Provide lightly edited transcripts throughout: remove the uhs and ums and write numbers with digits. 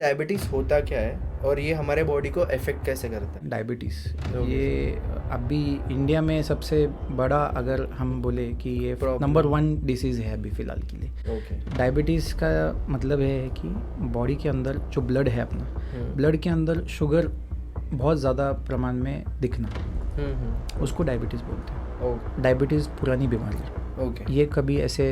Diabetes होता क्या है और ये हमारे बॉडी को अफेक्ट कैसे करता है? Diabetes okay. ये अभी इंडिया में सबसे बड़ा, अगर हम बोले कि ये Problem. नंबर 1 डिसीज़ है अभी फ़िलहाल के लिए। ओके। डायबिटीज़ का मतलब है कि बॉडी के अंदर जो ब्लड है अपना, ब्लड के अंदर शुगर बहुत ज़्यादा प्रमाण में दिखना, उसको डायबिटीज़ बोलते हैं। ओके। डायबिटीज़ पुरानी बीमारी है। ओके। ये कभी ऐसे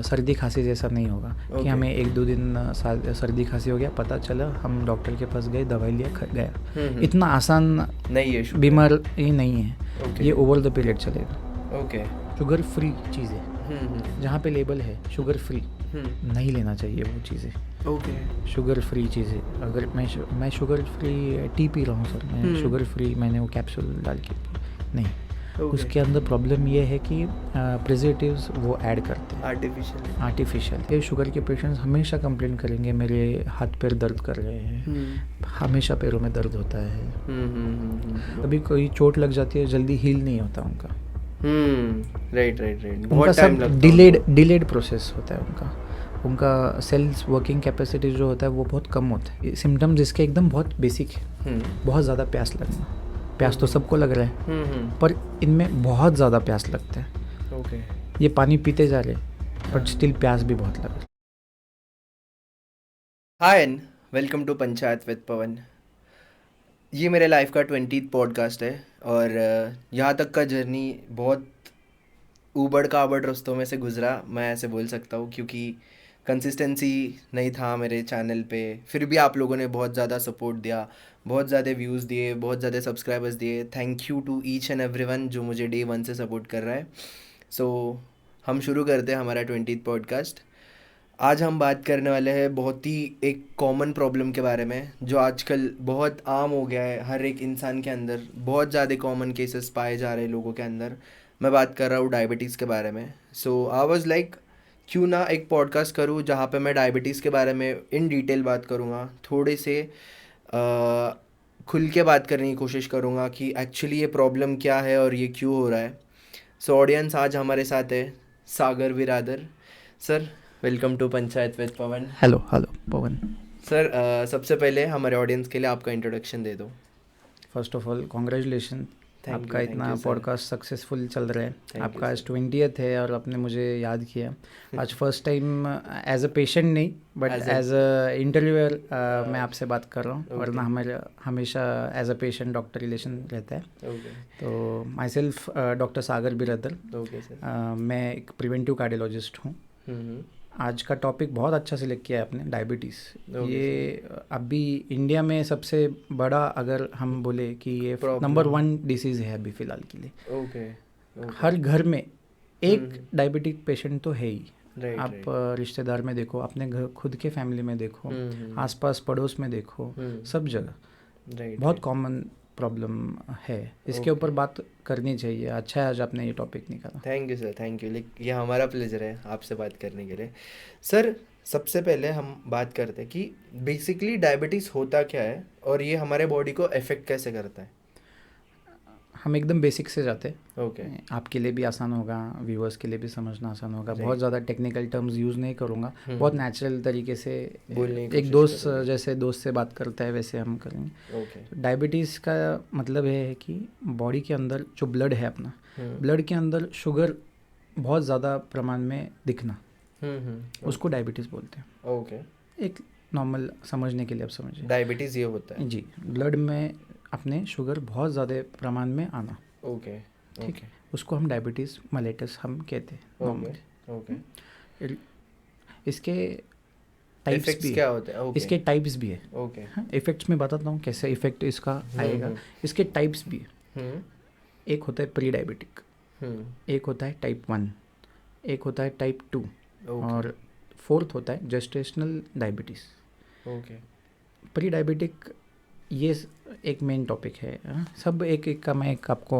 सर्दी खांसी जैसा नहीं होगा कि Okay. हमें 1-2 दिन सर्दी खांसी हो गया, पता चला, हम डॉक्टर के पास गए, दवाई लिया, गया। इतना आसान नहीं है शुगर। बीमारी नहीं है। Okay. ये ओवर द पीरियड चलेगा। ओके। शुगर फ्री चीज़ें, जहाँ पे लेबल है शुगर फ्री, नहीं लेना चाहिए वो चीज़ें। ओके। शुगर फ्री चीज़ें, अगर मैं शुगर फ्री टी पी रहा हूँ सर, मैं शुगर फ्री, मैंने वो कैप्सूल डाल के नहीं, उसके अंदर प्रॉब्लम ये है कि प्रिजर्वेटिव्स वो ऐड करते हैं, आर्टिफिशियल। ये शुगर के पेशेंट्स हमेशा कंप्लेन करेंगे, मेरे हाथ पैर दर्द कर रहे हैं, हमेशा पैरों में दर्द होता है, कभी कोई चोट लग जाती है, जल्दी हील नहीं होता उनका। राइट। उनका बहुत टाइम सब लगता है डिलेड प्रोसेस होता है उनका सेल्स वर्किंग कैपेसिटी जो होता है वो बहुत कम होता है। सिम्टम्स इसके एकदम बहुत बेसिक है। बहुत ज़्यादा प्यास लगना, प्यास तो सबको लग रहा है, पर इनमें बहुत ज़्यादा प्यास लगता है। ओके। ये पानी पीते जा रहे बट स्टिल प्यास भी बहुत लग रही है। Hi and welcome to panchayat with Pawan. ये मेरे लाइफ का 20th पॉडकास्ट है और यहाँ तक का जर्नी बहुत ऊबड़ खाबड़ रास्तों में से गुजरा, मैं ऐसे बोल सकता हूँ, क्योंकि कंसिस्टेंसी नहीं था मेरे चैनल पे। फिर भी आप लोगों ने बहुत ज़्यादा सपोर्ट दिया, बहुत ज़्यादा व्यूज़ दिए, बहुत ज़्यादा सब्सक्राइबर्स दिए। Thank you to each and everyone जो मुझे डे 1 से सपोर्ट कर रहा है। सो हम शुरू करते हैं हमारा 20th पॉडकास्ट। आज हम बात करने वाले हैं बहुत ही एक कॉमन प्रॉब्लम के बारे में, जो आजकल बहुत आम हो गया है, हर एक इंसान के अंदर बहुत ज़्यादा कॉमन केसेस पाए जा रहे हैं लोगों के अंदर। मैं बात कर रहा हूँ डायबिटीज़ के बारे में। सो आई वाज लाइक, क्यों ना एक पॉडकास्ट करूँ जहाँ पे मैं डायबिटीज़ के बारे में इन डिटेल बात करूँगा, थोड़े से खुल के बात करने की कोशिश करूँगा कि एक्चुअली ये प्रॉब्लम क्या है और ये क्यों हो रहा है। सो ऑडियंस, आज हमारे साथ है Sagar Biradar. Sir, welcome to panchayat with Pavan. Hello Pavan. Sir, सबसे पहले हमारे ऑडियंस के लिए आपका इंट्रोडक्शन दे दो। फर्स्ट ऑफ ऑल कॉन्ग्रेचुलेशन, आपका थैंक इतना यू सर। पॉडकास्ट सक्सेसफुल चल रहा है। you, आपका आज sir. 20th है और आपने मुझे याद किया। आज first time as a patient नहीं बट एज अ इंटरव्यूअर मैं आपसे बात कर रहा हूँ, वरना हमारे हमेशा as a patient doctor relation रहता है। तो माई सेल्फ डॉक्टर सागर बिरादर, मैं एक प्रिवेंटिव कार्डियोलॉजिस्ट हूँ। आज का टॉपिक बहुत अच्छा सिलेक्ट किया है आपने, डायबिटीज़। ये अभी इंडिया में सबसे बड़ा, अगर हम बोले कि ये नंबर 1 डिसीज़ है अभी फ़िलहाल के लिए। हर घर में एक डायबिटिक पेशेंट तो है ही। आप रिश्तेदार में देखो, अपने घर खुद के फैमिली में देखो, आसपास पड़ोस में देखो, सब जगह बहुत कॉमन प्रॉब्लम है। इसके ऊपर बात करनी चाहिए। अच्छा है आज आपने ये टॉपिक निकाला। Thank you sir, thank you. ये हमारा प्लेजर है आपसे बात करने के लिए। सर, सबसे पहले हम बात करते हैं कि बेसिकली डायबिटीज़ होता क्या है और ये हमारे बॉडी को अफेक्ट कैसे करता है। हम एकदम बेसिक से जाते हैं। ओके। आपके लिए भी आसान होगा, व्यूअर्स के लिए भी समझना आसान होगा। बहुत ज़्यादा टेक्निकल टर्म्स यूज़ नहीं करूँगा, बहुत नेचुरल तरीके से एक दोस्त जैसे दोस्त से बात करता है वैसे हम करेंगे। ओके। डायबिटीज़ का मतलब है कि बॉडी के अंदर जो ब्लड है अपना, ब्लड के अंदर शुगर बहुत ज़्यादा प्रमाण में दिखना, उसको डायबिटीज़ बोलते हैं। ओके। एक नॉर्मल समझने के लिए आप समझिए, डायबिटीज़ ये होता है जी, ब्लड में अपने शुगर बहुत ज़्यादा प्रमाण में आना। ओके। ठीक है, उसको हम डायबिटीज़ मेलिटस हम कहते हैं नॉर्मली। ओके। इसके टाइप्स भी क्या होते हैं? ओके। इसके टाइप्स भी है। ओके। इफ़ेक्ट्स में बताता हूँ कैसे इफ़ेक्ट इसका आएगा। इसके टाइप्स भी है। एक होता है प्री डायबिटिक, एक होता है टाइप 1, एक होता है टाइप 2, और फोर्थ होता है gestational diabetes. Okay. Pre diabetic ये एक मेन टॉपिक है। सब एक एक का मैं एक आपको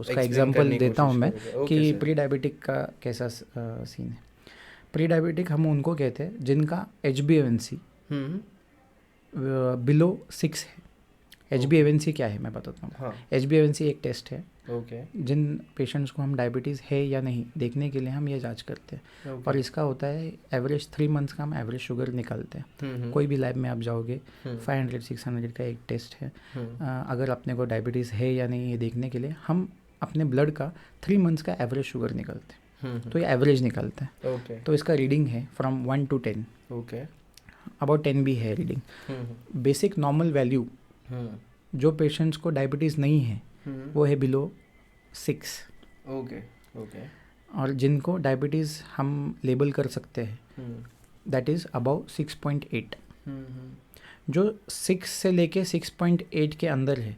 उसका एग्जांपल देता हूँ मैं कि प्री डायबिटिक का कैसा सीन है। प्री डायबिटिक हम उनको कहते हैं जिनका HbA1c बिलो 6 है। HbA1c क्या है मैं बताता हूँ। HbA1c एक टेस्ट है ओके जिन पेशेंट्स को हम डायबिटीज़ है या नहीं देखने के लिए हम ये जांच करते हैं। और इसका होता है एवरेज 3 मंथ्स का हम एवरेज शुगर निकालते हैं। कोई भी लैब में आप जाओगे 500-600 का एक टेस्ट है। अगर अपने को डायबिटीज़ है या नहीं ये देखने के लिए हम अपने ब्लड का 3 मंथ्स का एवरेज शुगर निकालते हैं। तो ये एवरेज निकालते हैं। ओके तो इसका रीडिंग है फ्रॉम 1 to 10। ओके अबाउट 10 भी है रीडिंग। बेसिक नॉर्मल वैल्यू जो पेशेंट्स को डायबिटीज़ नहीं है वो है बिलो 6। ओके ओके और जिनको डायबिटीज़ हम लेबल कर सकते हैं दैट इज़ अबाउ 6.8। जो 6 से लेके 6.8 के अंदर है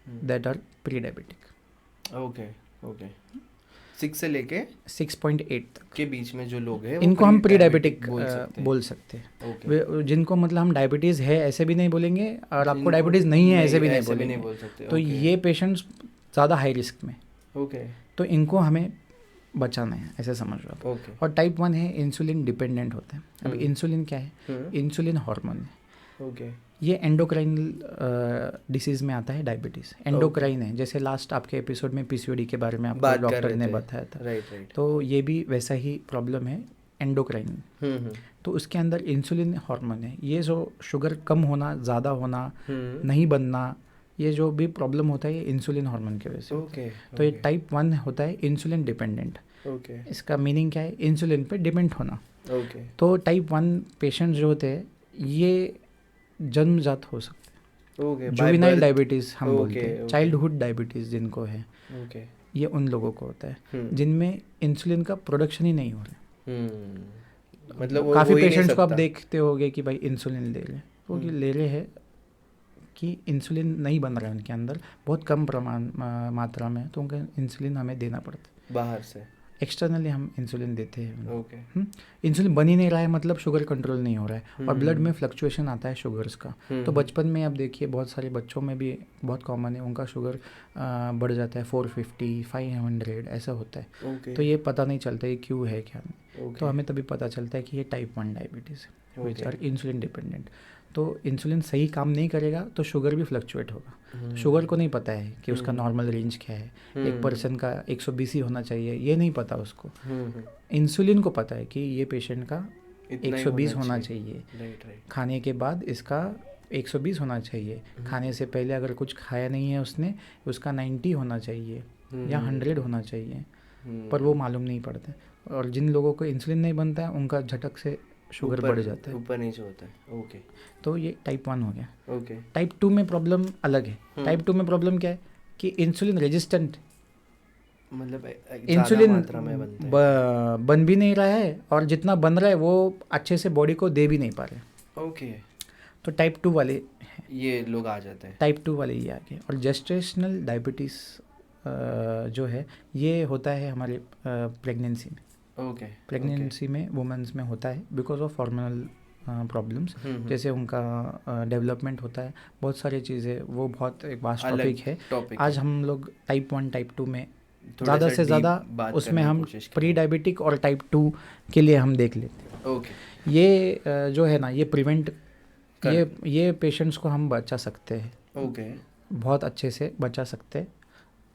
that are pre diabetic. Okay okay 6 से लेके 6.8 तक के बीच में जो लोग हैं इनको हम प्री डायबिटिक बोल बोल सकते हैं। ओके जिनको मतलब हम डायबिटीज़ है ऐसे भी नहीं बोलेंगे और आपको डायबिटीज़ नहीं है ऐसे भी नहीं बोलेंगे। बोल सकते। तो ये पेशेंट्स ज़्यादा हाई रिस्क में, ओके तो इनको हमें बचाना है ऐसे समझ लो आप। ओके और टाइप 1 है इंसुलिन डिपेंडेंट होते हैं। अब इंसुलिन क्या है? इंसुलिन हार्मोन है। ओके ये एंडोक्राइन डिसीज़ में आता है डायबिटीज़। एंडोक्राइन है, जैसे लास्ट आपके एपिसोड में पीसीओडी के बारे में आपको डॉक्टर ने बताया था। राइट तो ये भी वैसा ही प्रॉब्लम है एंडोक्राइन। तो उसके अंदर इंसुलिन हार्मोन है। ये जो शुगर कम होना, ज़्यादा होना, नहीं बनना, ये जो भी प्रॉब्लम होता है ये इंसुलिन हार्मोन की वजह से। ओके तो ये टाइप 1 होता है इंसुलिन डिपेंडेंट। ओके इसका मीनिंग क्या है? इंसुलिन पे डिपेंड होना। ओके तो टाइप 1 पेशेंट्स जो होते हैं ये जन्मजात हो सकते हैं। ओके जुवेनाइल डायबिटीज़ हम बोलते हैं, ओके चाइल्डहुड डायबिटीज़ जिनको है ओके ये उन लोगों को होता है जिनमें इंसुलिन का प्रोडक्शन ही नहीं हो रहा। मतलब काफ़ी पेशेंट्स को आप देखते होगे कि भाई इंसुलिन ले रहे, वो ले रहे हैं कि इंसुलिन नहीं बन रहा है उनके अंदर, बहुत कम मात्रा में, तो उनका इंसुलिन हमें देना पड़ता है बाहर से। एक्सटर्नली हम इंसुलिन देते हैं। ओके इंसुलिन बन ही नहीं रहा है मतलब शुगर कंट्रोल नहीं हो रहा है और ब्लड में फ्लक्चुएशन आता है शुगर्स का। तो बचपन में आप देखिए बहुत सारे बच्चों में भी बहुत कॉमन है, उनका शुगर बढ़ जाता है 450 500 ऐसा होता है। तो ये पता नहीं चलता ये क्यों है क्या नहीं। तो हमें तभी पता चलता है कि ये टाइप 1 डायबिटीज़ है विच आर इंसुलिन डिपेंडेंट। तो इंसुलिन सही काम नहीं करेगा तो शुगर भी फ्लक्चुएट होगा। शुगर को नहीं पता है कि उसका नॉर्मल रेंज क्या है। एक पर्सन का 120 ही होना चाहिए ये नहीं पता उसको। इंसुलिन को पता है कि ये पेशेंट का 120 होना चाहिए। खाने के बाद इसका 120 होना चाहिए। खाने से पहले अगर कुछ खाया नहीं है उसने, उसका 90 होना चाहिए या 100 होना चाहिए, पर वो मालूम नहीं पड़ता। और जिन लोगों को इंसुलिन नहीं बनता है उनका झटक से शुगर बढ़ जाता है, ऊपर नीचे होता है। ओके तो ये टाइप 1 हो गया। ओके टाइप 2 में प्रॉब्लम अलग है। टाइप 2 में प्रॉब्लम क्या है कि इंसुलिन रेजिस्टेंट, मतलब इंसुलिन मात्रा में बनता है। बन भी नहीं रहा है और जितना बन रहा है वो अच्छे से बॉडी को दे भी नहीं पा रहे। ओके तो टाइप 2 वाले ये लोग आ जाते हैं। टाइप 2 वाले ये आगे। और जेस्टेशनल डायबिटीज़ जो है ये होता है हमारे प्रेगनेंसी में। ओके प्रेगनेंसी में वुमेन्स में होता है बिकॉज ऑफ हार्मोनल प्रॉब्लम्स। जैसे उनका डेवलपमेंट होता है, बहुत सारी चीज़ें, वो बहुत एक वास्ट टॉपिक है। आज हम लोग टाइप 1 टाइप 2 में ज़्यादा से ज़्यादा उसमें हम प्री डायबिटिक और टाइप 2 के लिए हम देख लेते हैं। ओके ये जो है ना ये प्रिवेंट ये पेशेंट्स को हम बचा सकते हैं। ओके बहुत अच्छे से बचा सकते हैं,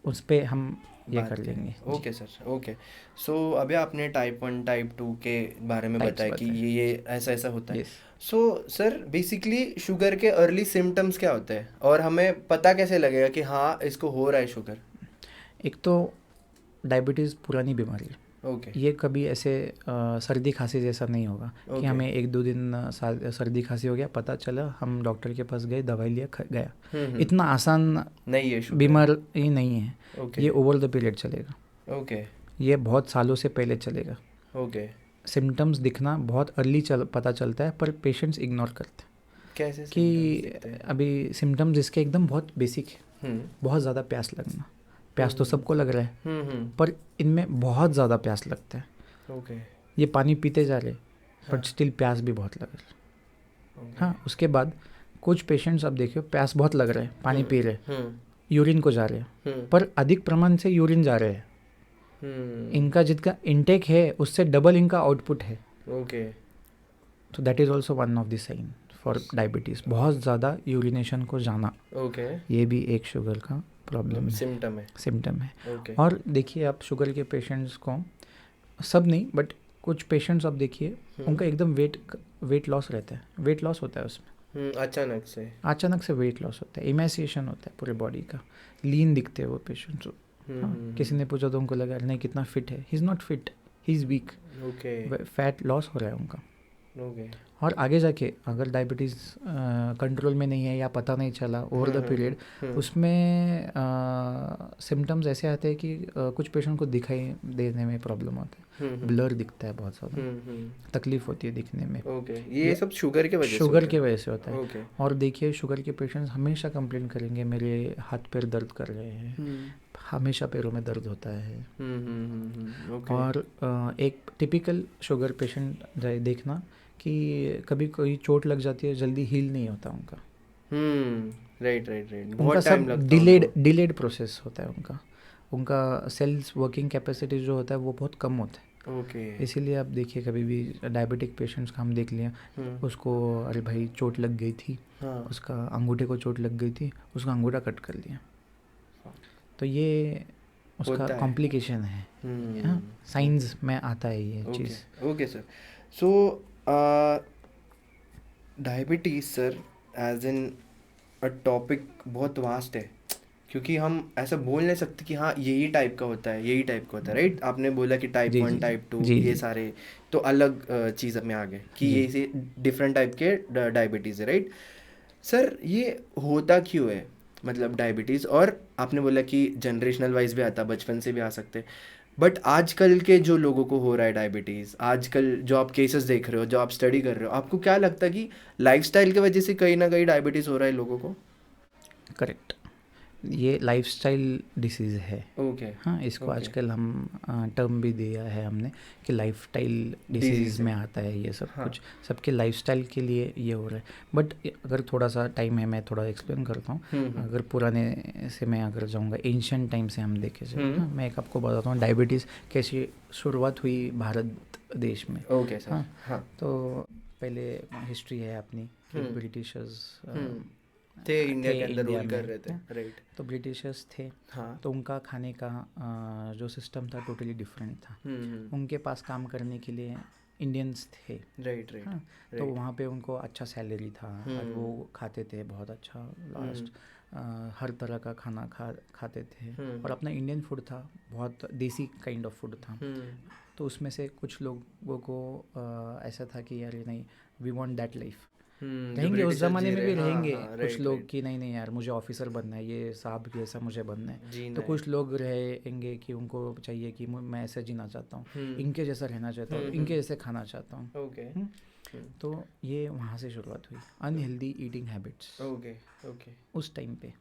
उस पर हम ये कर लेंगे। Okay sir okay. सो अभी आपने टाइप 1 टाइप 2 के बारे में बताया कि ये ऐसा ऐसा होता है। सो सर बेसिकली शुगर के अर्ली सिम्टम्स क्या होते हैं और हमें पता कैसे लगेगा कि हाँ इसको हो रहा है शुगर? एक तो डायबिटीज़ पुरानी बीमारी है। ओके ये कभी ऐसे सर्दी खांसी जैसा नहीं होगा कि हमें 1-2 दिन सर्दी खांसी हो गया, पता चला हम डॉक्टर के पास गए, दवाई लिया, गया। इतना आसान नहीं है, बीमारी नहीं है। ये ओवर द पीरियड चलेगा। ओके ये बहुत सालों से पहले चलेगा। ओके सिम्टम्स दिखना बहुत अर्ली पता चलता है, पर पेशेंट्स इग्नोर करते हैं। कैसे कि अभी सिम्टम्स इसके एकदम बहुत बेसिक है। बहुत ज़्यादा प्यास लगना, प्यास तो सबको लग रहा है पर इनमें बहुत ज़्यादा प्यास लगता है। ओके ये पानी पीते जा रहे बट स्टिल प्यास भी बहुत लग रहा है। हाँ, उसके बाद कुछ पेशेंट्स अब देखियो प्यास बहुत लग रहा है, पानी पी रहे, यूरिन को जा रहे हैं, पर अधिक प्रमाण से यूरिन जा रहे हैं। इनका जितना इनटेक है उससे डबल इनका आउटपुट है। ओके तो that is also one of the sign for diabetes. बहुत ज़्यादा यूरिनेशन को जाना ओके ये भी एक शुगर का प्रॉब्लम है, सिम्टम है। Okay. और देखिए आप शुगर के पेशेंट्स को, सब नहीं बट कुछ पेशेंट्स आप देखिए उनका एकदम वेट लॉस रहता है, वेट लॉस होता है उसमें, अचानक से वेट लॉस होता है, इमेसिएशन होता है पूरे बॉडी का, लीन दिखते हैं वो पेशेंट्स। हाँ, किसी ने पूछा तो उनको लगा नहीं कितना फिट है, he is not fit, he is week, fat loss हो रहा है उनका। और आगे जाके अगर डायबिटीज़ कंट्रोल में नहीं है या पता नहीं चला ओवर द पीरियड, उसमें सिम्टम्स ऐसे आते हैं कि कुछ पेशेंट को दिखाई देने में प्रॉब्लम आता है, ब्लर दिखता है बहुत ज़्यादा, तकलीफ होती है दिखने में। ये सब शुगर के वजह से होता है। और देखिए शुगर के पेशेंट्स हमेशा कंप्लेंट करेंगे मेरे हाथ पैर दर्द कर रहे हैं, हमेशा पैरों में दर्द होता है। और एक टिपिकल शुगर पेशेंट देखना कि कभी कोई चोट लग जाती है जल्दी हील नहीं होता उनका। राइट उनका सब डिलेड प्रोसेस होता है उनका सेल्स वर्किंग कैपेसिटी जो होता है वो बहुत कम होता है। इसीलिए आप देखिए कभी भी डायबिटिक पेशेंट्स का हम देख लिया, उसको अरे भाई चोट लग गई थी, उसका अंगूठे को चोट लग गई थी, उसका अंगूठा कट कर लिया, तो ये उसका कॉम्प्लिकेशन है। साइंस में आता है ये चीज़। Okay sir, so diabetes sir as in a topic बहुत वास्ट है, क्योंकि हम ऐसा बोल नहीं सकते कि हाँ यही टाइप का होता है, राइट। आपने बोला कि टाइप 1 टाइप 2 ये सारे तो अलग चीज़ में आ गए कि ये डिफरेंट टाइप के डायबिटीज़ है, राइट। सर ये होता क्यों है, मतलब डायबिटीज़, और आपने बोला कि जनरेशनल वाइज भी आता, बचपन से भी आ सकते, बट आजकल के जो लोगों को हो रहा है डायबिटीज़, आजकल जो आप केसेस देख रहे हो, जो आप स्टडी कर रहे हो, आपको क्या लगता है कि लाइफस्टाइल की वजह से कहीं ना कहीं डायबिटीज़ हो रहा है लोगों को? करेक्ट, ये लाइफस्टाइल डिसीज़ है। हाँ, इसको आजकल हम टर्म भी दिया है हमने कि लाइफस्टाइल डिसीज़ में आता है ये सब। कुछ सबके लाइफस्टाइल के लिए ये हो रहा है। बट अगर थोड़ा सा टाइम है मैं थोड़ा एक्सप्लेन करता हूँ। अगर पुराने से मैं अगर जाऊँगा, एंशिएंट टाइम से हम देखे से, मैं एक आपको बताता हूँ डायबिटीज़ कैसी शुरुआत हुई भारत देश में। हाँ, तो पहले हिस्ट्री है अपनी, ब्रिटिशर्स थे इंडिया के अंदर रूल कर रहे थे, राइट। तो ब्रिटिशर्स थे, तो उनका खाने का जो सिस्टम था टोटली डिफरेंट था। उनके पास काम करने के लिए इंडियंस थे, राइट। तो वहाँ पे उनको अच्छा सैलरी था और वो खाते थे बहुत अच्छा, लास्ट हर तरह का खाना खाते थे। और अपना इंडियन फूड था, बहुत देसी काइंड ऑफ फूड था। तो उसमें से कुछ लोगों को ऐसा था कि यार नहीं, वी वांट दैट लाइफ, रहेंगे उस ज़माने में भी रहेंगे। कुछ लोग कि नहीं यार मुझे ऑफिसर बनना है, ये साहब जैसा मुझे बनना है। तो कुछ लोग रहेंगे कि उनको चाहिए कि मैं ऐसे जीना चाहता हूँ, इनके जैसा रहना चाहता हूँ, इनके जैसे खाना चाहता हूँ। तो ये वहाँ से शुरुआत हुई, अनहेल्दी ईटिंग हैबिट्स उस टाइम पे।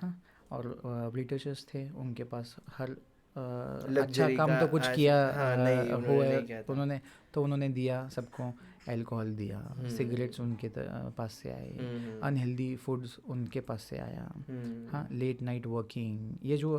हाँ, और ब्रिटिशर्स थे, उनके पास हर अच्छा काम तो कुछ किया हुआ है उन्होंने दिया सबको, अल्कोहल दिया, सिगरेट्स उनके पास से आए, अनहेल्दी फूड्स उनके पास से आया। हाँ, लेट नाइट वर्किंग, ये जो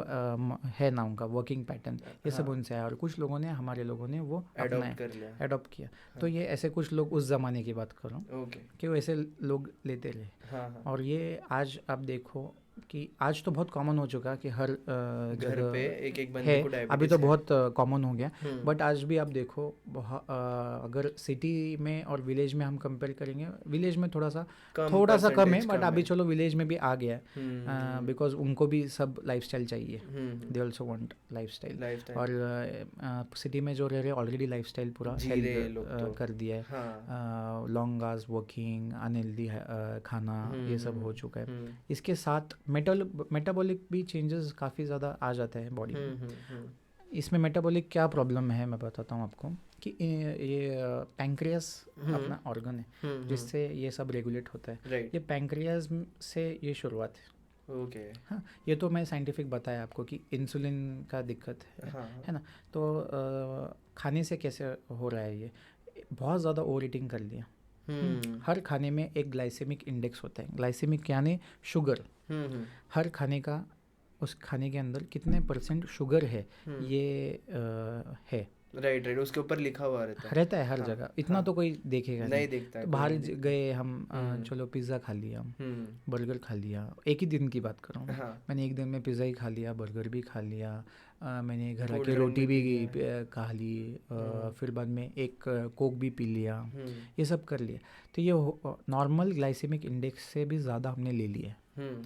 है ना उनका वर्किंग पैटर्न, ये सब उनसे आया। और कुछ लोगों ने, हमारे लोगों ने वो अडॉप्ट किया। तो ये ऐसे कुछ लोग उस ज़माने की बात कर रहा हूँ कि वो ऐसे लोग लेते रहे। और ये आज आप देखो कि आज तो बहुत कॉमन हो चुका कि हर घर पे एक बंदे को डायबिटीज अभी तो बहुत कॉमन हो गया। बट आज भी आप देखो अगर सिटी में और विलेज में हम कंपेयर करेंगे, विलेज में थोड़ा सा कम है, बट अभी चलो विलेज में भी आ गया है, बिकॉज उनको भी सब लाइफस्टाइल चाहिए, दे ऑल्सो वांट लाइफस्टाइल। और सिटी में जो रह रहे ऑलरेडी लाइफस्टाइल पूरा हेल्प कर दिया है, लॉन्ग आवर्स वर्किंग, अनहेल्दी खाना, ये सब हो चुका है। इसके साथ मेटाबॉलिक भी चेंजेस काफ़ी ज़्यादा आ जाते हैं बॉडी में। इसमें मेटाबॉलिक क्या प्रॉब्लम है मैं बताता हूँ आपको कि ये पैंक्रियास अपना ऑर्गन है जिससे ये सब रेगुलेट होता है। ये पैंक्रियास से ये शुरुआत है। हाँ, ये तो मैं साइंटिफिक बताया आपको कि इंसुलिन का दिक्कत है ना। तो खाने से कैसे हो रहा है, ये बहुत ज़्यादा ओवर ईटिंग कर लिया। हर खाने में एक ग्लाइसेमिक इंडेक्स होता है। ग्लाइसेमिक यानी शुगर, हर खाने का, उस खाने के अंदर कितने % शुगर है ये है राइट राइट, उसके ऊपर लिखा हुआ रहता है। रहता है हर हाँ जगह, इतना हाँ, तो कोई देखेगा नहीं नहीं। दिखता है, तो कोई बाहर नहीं दिखता। गए हम, हम्म चलो पिज़्ज़ा खा लिया, हम्म। बर्गर खा लिया, एक ही दिन की बात कर रहा हूँ मैं। हाँ, मैंने एक दिन में पिज़्ज़ा ही खा लिया, बर्गर भी खा लिया, मैंने घर कोल्ड आके ड्रिंक रोटी भी भी पी लिया। खा ली, हम्म फिर बाद में एक कोक भी पी लिया, हम्म ये सब कर लिया। तो ये नॉर्मल ग्लाइसेमिक इंडेक्स से भी ज़्यादा हमने ले लिया है, हम्म।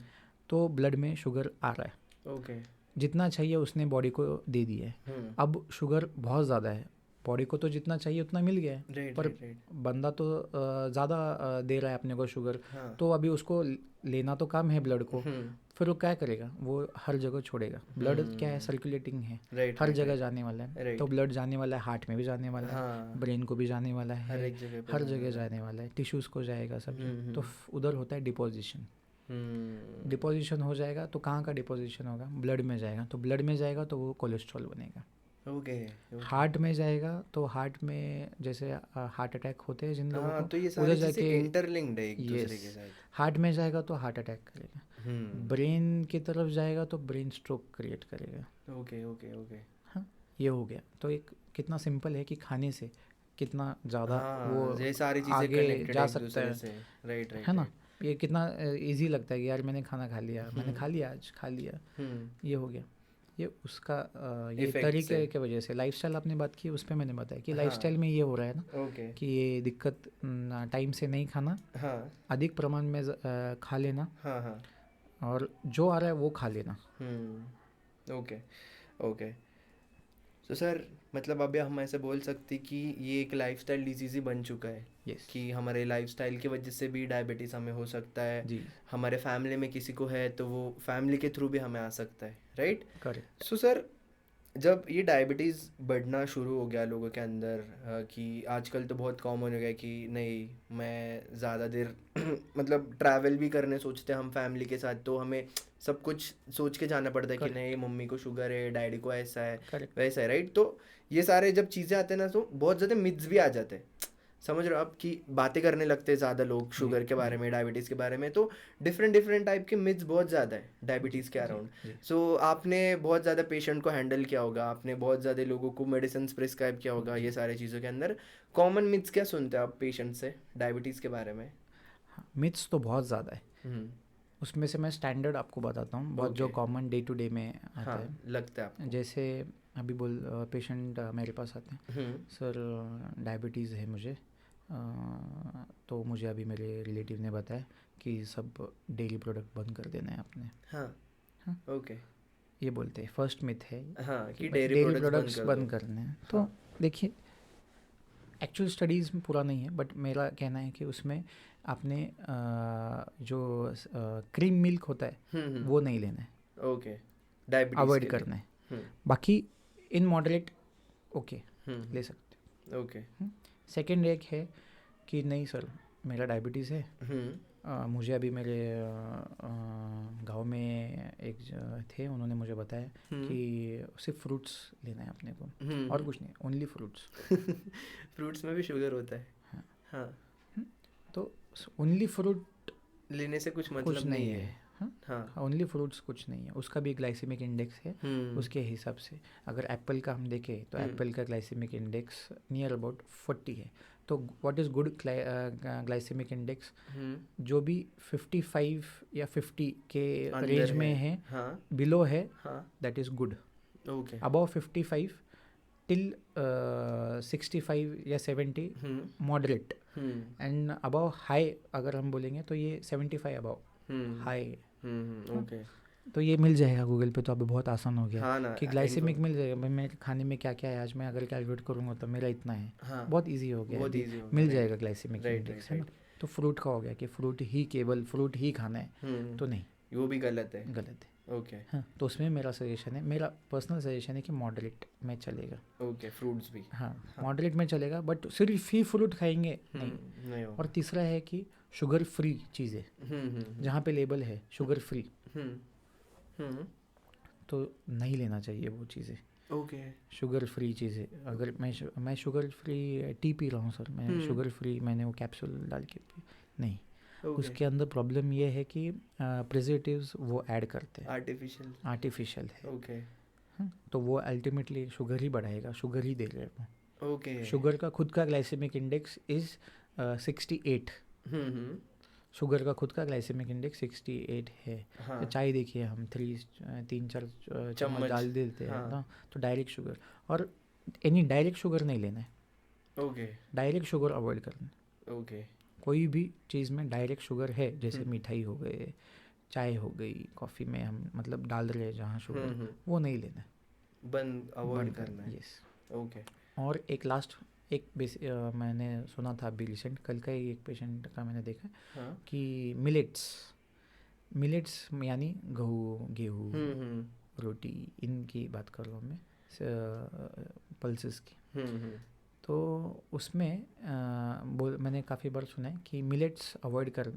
तो ब्लड में शुगर आ रहा है। ओके। जितना चाहिए उसने बॉडी को दे दिया है। हम्म। अब शुगर बहुत ज़्यादा है, बॉडी को तो जितना चाहिए उतना मिल गया है, राइट पर राइट राइट। बंदा तो ज़्यादा दे रहा है अपने को शुगर। हाँ। तो अभी उसको लेना तो कम है ब्लड को, हम्म फिर वो क्या करेगा, वो हर जगह छोड़ेगा। ब्लड क्या है, सर्कुलेटिंग है, राइट हर राइट जगह राइट जाने वाला है। राइट। तो ब्लड जाने वाला है, हार्ट में भी जाने वाला है, हाँ, ब्रेन को भी जाने वाला हर है, एक जगह पे हर जाने जगह वाला है। जाने वाला है, टिश्यूज़ को जाएगा सब जगह। तो हम्म। उधर होता है डिपोजिशन। हम्म। डिपोजिशन हो जाएगा तो कहाँ का डिपोजिशन होगा, ब्लड में जाएगा, तो ब्लड में जाएगा तो वो कोलेस्ट्रॉल बनेगा। Okay okay. हार्ट में जाएगा तो हार्ट में जैसे हार्ट अटैक होते हैं जिन लोगों हाँ, को, तो ये उधर सारी चीज़ें जाके, इंटरलिंक्ड है एक दूसरे यस, के साथ। हार्ट में जाएगा तो हार्ट अटैक करेगा। हम्म। ब्रेन की तरफ जाएगा तो ब्रेन स्ट्रोक क्रिएट करेगा। Okay okay okay. हाँ, ये हो गया। तो एक कितना सिंपल है कि खाने से कितना ज़्यादा वो हाँ, ये सारी चीज़ें आगे कनेक्टेड है जा एक सकता दूसरे है से। राइट है राइट ना। राइट। ये कितना इजी लगता है कि यार मैंने खाना खा लिया, मैंने खा हम्म लिया, आज खा लिया, हम्म। ये हो गया। ये उसका ये इफेक्ट्स है। तरीके की वजह से, लाइफस्टाइल आपने बात की, उस पर मैंने बताया कि लाइफस्टाइल हाँ। में ये हो रहा है ना, ओके। कि ये दिक्कत टाइम से नहीं खाना, हाँ अधिक प्रमाण में खा लेना, हाँ हाँ। और जो आ रहा है वो खा लेना। Okay okay. तो सर, मतलब अभी हम ऐसे बोल सकते कि ये एक लाइफस्टाइल डिजीज़ ही बन चुका है, यस कि हमारे लाइफस्टाइल की वजह से भी डायबिटीज़ हमें हो सकता है। जी, हमारे फैमिली में किसी को है तो वो फैमिली के थ्रू भी हमें आ सकता है, राइट। करेक्ट। सो सर, जब ये डायबिटीज़ बढ़ना शुरू हो गया लोगों के अंदर, कि आजकल तो बहुत कॉमन हो गया कि नहीं, मैं ज़्यादा देर मतलब ट्रैवल भी करने सोचते हैं हम फैमिली के साथ, तो हमें सब कुछ सोच के जाना पड़ता है कि करेक्ट नहीं, मम्मी को शुगर है, डैडी को ऐसा है, करेक्ट। वैसा है, राइट। तो ये सारे जब चीज़ें आते हैं ना, तो बहुत ज़्यादा मिथ्स भी आ जाते हैं, समझ रहे हो आप, कि बातें करने लगते हैं ज़्यादा लोग जी शुगर के बारे जी में, डायबिटीज़ के बारे में। तो डिफरेंट डिफरेंट टाइप के मिथ्स बहुत ज़्यादा है जी डायबिटीज़ के जी अराउंड। जी। सो आपने बहुत ज़्यादा पेशेंट को हैंडल किया होगा, आपने बहुत ज़्यादा लोगों को मेडिसिन प्रिस्क्राइब किया होगा, जी ये सारी चीज़ों के अंदर कॉमन मिथ्स क्या सुनते हैं आप पेशेंट से डायबिटीज़ के बारे में? हाँ, मिथ्स तो बहुत ज़्यादा है। हम्म। उसमें से मैं स्टैंडर्ड आपको बताता हूँ, बहुत जो okay. Common day to day में आता हाँ, है। लगता है आपको? जैसे अभी पेशेंट मेरे पास आते हैं, हम्म सर डायबिटीज़ है मुझे, तो मुझे अभी मेरे रिलेटिव ने बताया कि सब डेयरी प्रोडक्ट बंद कर देना है आपने। हाँ। हाँ, ओके। ये बोलते हैं, फर्स्ट मिथ है हाँ, कि कि भाई डेयरी डेयरी प्रोडक्ट्स बंद प्रोडक्ट्स कर दो। बंद करने हैं। तो हाँ। देखिए, एक्चुअल स्टडीज़ में पूरा नहीं है, बट मेरा कहना है कि उसमें आपने जो क्रीम मिल्क होता है वो नहीं लेना है, ओके, डायबिटीज़ अवॉइड के लिए। करना है। हम्म बाकी इन मॉडरेट ओके ले सकते ओके। हो। सेकंड एक है कि नहीं सर, मेरा डायबिटीज़ है, मुझे अभी मेरे गांव में एक थे, उन्होंने मुझे बताया कि सिर्फ फ्रूट्स लेना है अपने को, और कुछ नहीं, ओनली फ्रूट्स। फ्रूट्स में भी शुगर होता है? हाँ हाँ। हम्म, तो ओनली फ्रूट लेने से कुछ कुछ मतलब नहीं नहीं है। है। हाँ, हाँ। ओनली फ्रूट्स कुछ नहीं है, उसका भी ग्लाइसेमिक इंडेक्स है उसके हिसाब से। अगर एप्पल का हम देखें तो एप्पल का ग्लाइसेमिक इंडेक्स नियर अबाउट 40 है। तो what is good glycemic index? जो भी 55 या 50 के रेंज में है, हाँ बिलो है, हाँ। That is good. Okay. Above 55 till 65 या 70 मॉडरेट, एंड अबव हाई अगर हम बोलेंगे तो ये 75 अबव हाई। ओके। तो ये मिल जाएगा गूगल पे, तो अभी बहुत आसान हो गया हाँ ना, कि ग्लाइसेमिक मिल जाएगा। भाई मैं खाने में क्या क्या है आज, मैं अगर कैलकुलेट करूँगा तो मेरा इतना है। हाँ, बहुत इजी हो गया, बहुत अभी इजी हो गया, मिल राइट जाएगा ग्लाइसेमिक राइट इंडेक्स, राइट है ना। तो फ्रूट का हो गया कि फ्रूट ही, केवल फ्रूट ही खाना है, तो नहीं, वो भी गलत है। गलत है। ओके हाँ, तो उसमें मेरा सजेशन है, मेरा पर्सनल सजेशन है कि मॉडरेट में चलेगा। ओके, फ्रूट्स भी। हाँ, मॉडरेट में चलेगा, बट सिर्फ ही फ्रूट खाएंगे नहीं। नहीं होगा। और तीसरा है कि शुगर फ्री चीज़ें, जहाँ पे लेबल है शुगर फ्री, तो नहीं लेना चाहिए वो चीज़ें। ओके। शुगर फ्री चीज़ें, अगर मैं शुगर फ्री टी पी रहा हूँ सर, मैं शुगर फ्री, मैंने वो कैप्सूल डाल के पी, नहीं, उसके अंदर प्रॉब्लम ये है कि प्रिजर्वेटिव्स वो ऐड करते हैं, आर्टिफिशियल। आर्टिफिशियल है। ओके। हाँ, तो वो अल्टीमेटली शुगर ही बढ़ाएगा, शुगर ही दे रहे हैं वो। ओके। शुगर का खुद का glycemic index is 68। Hmm. Sugar का खुद का ग्लाइसेमिक इंडेक्स 68 है। हाँ। तो चाय देखिए, हम 3-4 चम्मच चम्मच। डाल देते हैं हाँ। ना, तो डायरेक्ट शुगर। और एनी डायरेक्ट शुगर नहीं लेना है, ओके। डायरेक्ट शुगर अवॉइड करना है। ओके। कोई भी चीज़ में डायरेक्ट शुगर है, जैसे हम्म। मिठाई हो गए, चाय हो गई, कॉफ़ी में हम मतलब डाल रहे हैं जहाँ शुगर, हम्म। वो नहीं लेना है, बंद अवॉइड बंद करना करना। है। यस। ओके। और एक लास्ट, एक मैंने सुना था अभी रिसेंट, कल का ही एक पेशेंट का मैंने देखा हाँ। कि मिलेट्स यानी गेहूँ, हम्म। रोटी, इनकी बात कर रहा हूँ मैं, पल्सेस की। हम्म। तो उसमें मैंने काफ़ी बार सुना है कि मिलेट्स अवॉइड कर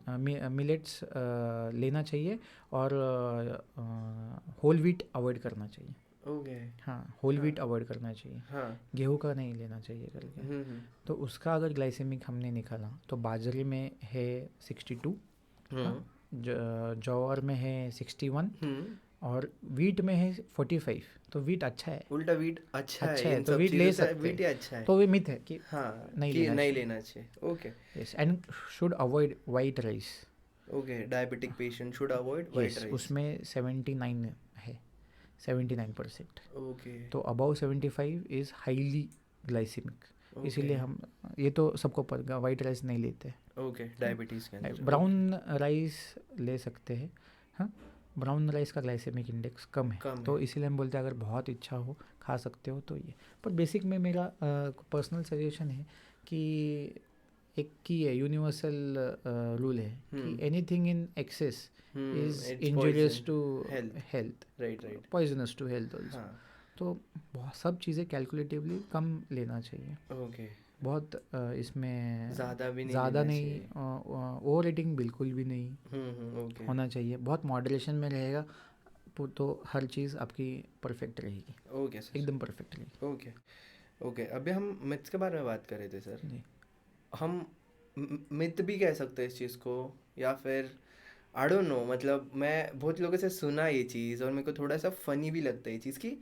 मिलेट्स लेना चाहिए, और होल व्हीट अवॉइड करना चाहिए। ओके। हाँ, होल हाँ। व्हीट अवॉइड करना चाहिए, हाँ। गेहूं का नहीं लेना चाहिए करके। हम्म। तो उसका अगर ग्लाइसेमिक हमने निकाला तो बाजरे में है 62, हाँ, हम्म। जौर में है 61, हम्म। और वीट में है 45। तो वीट अच्छा है, उल्टा वीट अच्छा अच्छा है, है, इन तो सब वीट चीज़ों ले से सकते वीट हैं। ही अच्छा है। तो वे मिथ है कि हाँ, नहीं कि लेना नहीं चाहिए। लेना चाहिए। Okay. Yes, and should avoid white rice. Okay, diabetic patient should avoid white yes, rice. उसमें 79 है, 79%। ओके। तो about 75 is highly glycemic. Okay. इसीलिए हम, ये तो सबको पता, वाइट राइस नहीं लेते। ओके, डायबिटीज़ के अंदर। ओके। ब्राउन राइस ले सकते हैं। हाँ, ब्राउन राइस का ग्लाइसेमिक इंडेक्स कम है, कम तो है। इसीलिए हम बोलते हैं अगर बहुत इच्छा हो खा सकते हो तो ये। पर बेसिक में मेरा पर्सनल सजेशन है कि एक की है, यूनिवर्सल रूल है कि anything in excess is it's injurious poison. To health. Health, right, right. Poisonous to health also. हाँ। तो बहुत सब चीज़ें कैलकुलेटिवली कम लेना चाहिए, ओके। बहुत इसमें ज़्यादा भी नहीं ज़्यादा लेना नहीं, चाहिए। ओवर ईटिंग बिल्कुल भी नहीं ओके। होना चाहिए, बहुत मॉडरेशन में रहेगा तो हर चीज़ आपकी परफेक्ट रहेगी, ओके सर। एकदम परफेक्ट रहेगी। ओके। ओके, अभी हम मिथ्स के बारे में बात कर रहे थे सर। जी। हम मिथ भी कह सकते हैं इस चीज़ को, या फिर आई डोंट नो, मतलब मैं बहुत लोगों से सुना ये चीज़, और मेरे को थोड़ा सा फ़नी भी लगता है ये चीज़ कि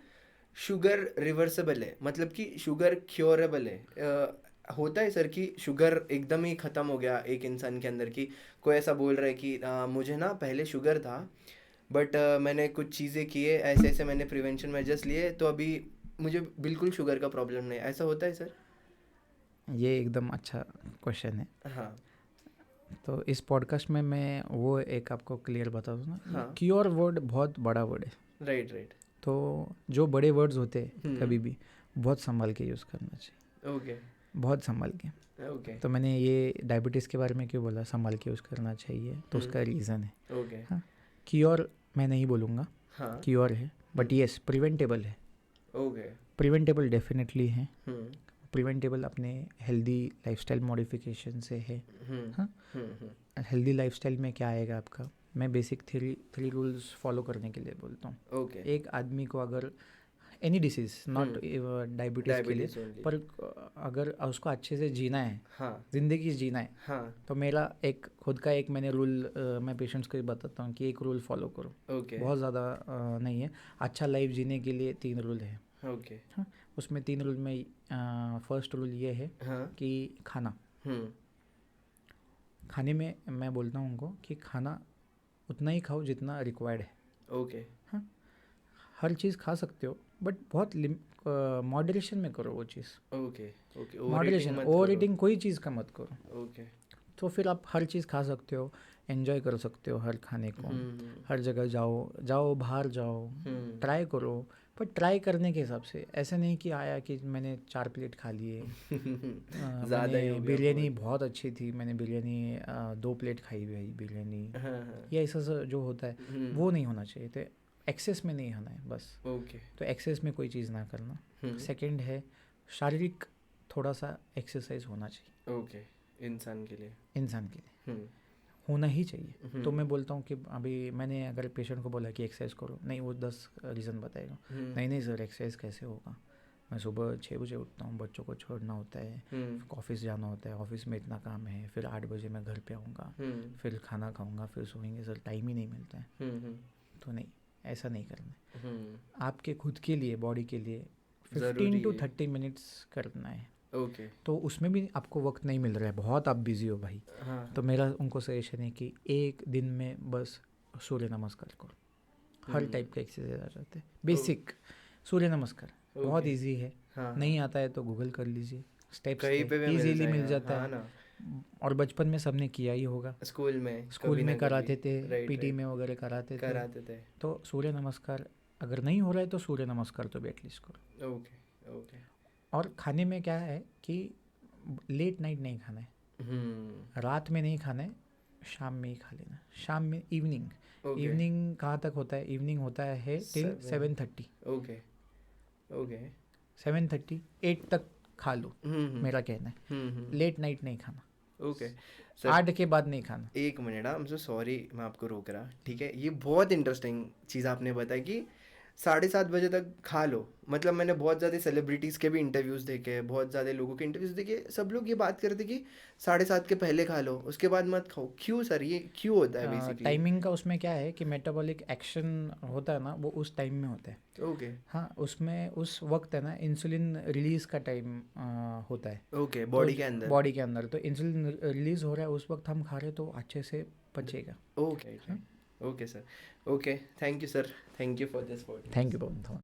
शुगर रिवर्सेबल है, मतलब कि शुगर क्योरेबल है। होता है सर कि शुगर एकदम ही ख़त्म हो गया एक इंसान के अंदर, की कोई ऐसा बोल रहा है कि मुझे ना पहले शुगर था, बट मैंने कुछ चीज़ें किए, ऐसे ऐसे मैंने प्रिवेंशन मेजर्स लिए, तो अभी मुझे बिल्कुल शुगर का प्रॉब्लम नहीं है। ऐसा होता है सर? ये एकदम अच्छा क्वेश्चन है। हाँ। तो इस पॉडकास्ट में मैं वो एक आपको क्लियर बता दूँ ना, हाँ। क्योर वर्ड बहुत बड़ा वर्ड है। Right, right. तो जो बड़े वर्ड्स होते हैं हम्म। कभी भी बहुत संभाल के यूज़ करना चाहिए, ओके। बहुत संभाल के। ओके। तो मैंने ये डायबिटीज़ के बारे में क्यों बोला संभाल के यूज़ करना चाहिए, तो उसका हम्म। रीज़न है। ओके। हाँ, क्योर मैं नहीं बोलूँगा, हाँ। क्योर है, बट येस प्रिवेंटेबल है। ओके। प्रिवेंटेबल डेफिनेटली है। हम्म। प्रिवेंटेबल अपने हेल्दी लाइफस्टाइल मॉडिफिकेशन से है। हम्म। हाँ, हेल्दी लाइफस्टाइल में क्या आएगा आपका, मैं बेसिक थ्री रूल्स फॉलो करने के लिए बोलता हूँ। ओके। एक आदमी को अगर एनी डिसीज़, नॉट डायबिटीज़ के लिए, डायबिटीज ओनली। पर अगर उसको अच्छे से जीना है, हाँ। ज़िंदगी जीना है, हाँ। तो मेरा एक खुद का एक मैंने रूल मैं पेशेंट्स को ही बताता हूँ कि एक रूल फॉलो करो। ओके। बहुत ज़्यादा नहीं है, अच्छा लाइफ जीने के लिए 3 रूल है। ओके। हाँ, उसमें 3 रूल में फर्स्ट रूल ये है हाँ। कि खाना, हम्म। खाने में मैं बोलता हूँ उनको कि खाना उतना ही खाओ जितना रिक्वायर्ड है। ओके। हाँ, हर चीज़ खा सकते हो, बट बहुत मॉडरेशन में करो वो चीज़। Okay. Okay, over eating moderation, मत ओवर करो। ईटिंग कोई चीज़ का मत करो। ओके। तो फिर आप हर चीज़ खा सकते हो, एंजॉय कर सकते हो हर खाने को। हम्म। हर जगह जाओ बाहर जाओ, हम्म। ट्राई करो, पर ट्राई करने के हिसाब से। ऐसे नहीं कि आया कि मैंने 4 प्लेट खा लिए। ज़्यादा ही मैंने हो गया बिरयानी बहुत। बहुत अच्छी थी, मैंने बिरयानी 2 प्लेट खाई भाई बिरयानी, हाँ, हाँ। या ऐसा जो होता है वो नहीं होना चाहिए। तो एक्सेस में नहीं होना है बस। ओके। तो एक्सेस में कोई चीज़ ना करना। हम्म। सेकंड है शारीरिक थोड़ा सा एक्सरसाइज होना चाहिए ओके, इंसान के लिए। इंसान के लिए, हम्म। होना ही चाहिए। तो हम्म। मैं बोलता हूँ कि अभी मैंने अगर पेशेंट को बोला कि एक्सरसाइज करो, नहीं, वो 10 रीज़न बताएगा। नहीं नहीं सर, एक्सरसाइज कैसे होगा, मैं सुबह 6 बजे उठता हूँ, बच्चों को छोड़ना होता है, ऑफिस जाना होता है, ऑफिस में इतना काम है, फिर 8 बजे मैं घर पे आऊँगा, फिर खाना खाऊँगा, फिर सोएंगे सर, टाइम ही नहीं मिलता है। तो नहीं, ऐसा नहीं करना है। हम्म। आपके खुद के लिए, बॉडी के लिए ज़रूरी 15 to है। 30 मिनट्स करना है। ओके। तो उसमें भी आपको वक्त नहीं मिल रहा है, बहुत आप बिजी हो भाई, हाँ। तो मेरा उनको सजेशन है कि एक दिन में बस सूर्य नमस्कार करो। हर टाइप का एक्सरसाइज आ जाते हैं, बेसिक सूर्य नमस्कार बहुत ओके। इजी है। हाँ नहीं हाँ, आता है तो गूगल कर लीजिए, स्टेप्स कहीं थे, पे भी मिल इजीली मिल जाएगा, जाता हाँ है। ना। और बचपन में सबने किया ही होगा, स्कूल में स्कूल कभी में ना कभी। कराते थे, राइट पीटी राइट। में वगैरह कराते थे। कराते थे। तो सूर्य नमस्कार अगर नहीं हो रहा है तो सूर्य नमस्कार तो भी एटलीस्ट करो। Okay okay. और खाने में क्या है कि लेट नाइट नहीं खाना है, हम्म। रात में नहीं खाना है, शाम में ही खा लेना। शाम में इवनिंग, ओके। इवनिंग कहाँ तक होता है, इवनिंग होता है टिल 7। 7:30, okay okay. 7:30 8 तक खा लो, हम्म। मेरा कहना है। हम्म। लेट नाइट नहीं खाना, ओके सर। 8 के बाद नहीं खाना। एक minute, I am so sorry, मैं आपको रोक रहा, ठीक है। ये बहुत इंटरेस्टिंग चीज़ आपने बताई कि 7:30 बजे तक खा लो। मतलब मैंने बहुत ज़्यादा सेलिब्रिटीज़ के भी इंटरव्यूज़ देखे, बहुत ज़्यादा लोगों के इंटरव्यूज़ देखे, सब लोग ये बात करते कि 7:30 के पहले खा लो, उसके बाद मत खाओ। क्यों सर, ये क्यों होता है बेसिकली? टाइमिंग का उसमें क्या है कि मेटाबॉलिक एक्शन होता है ना, वो उस टाइम में होता है। ओके हाँ, उसमें उस वक्त है ना इंसुलिन रिलीज़ का टाइम होता है। ओके। तो बॉडी के अंदर। बॉडी के अंदर तो इंसुलिन रिलीज़ हो रहा है, उस वक्त हम खा रहे हैं तो अच्छे से पचेगा। ओके हाँ, okay sir. Okay, thank you sir, thank you for this thank podcast. You बहुत।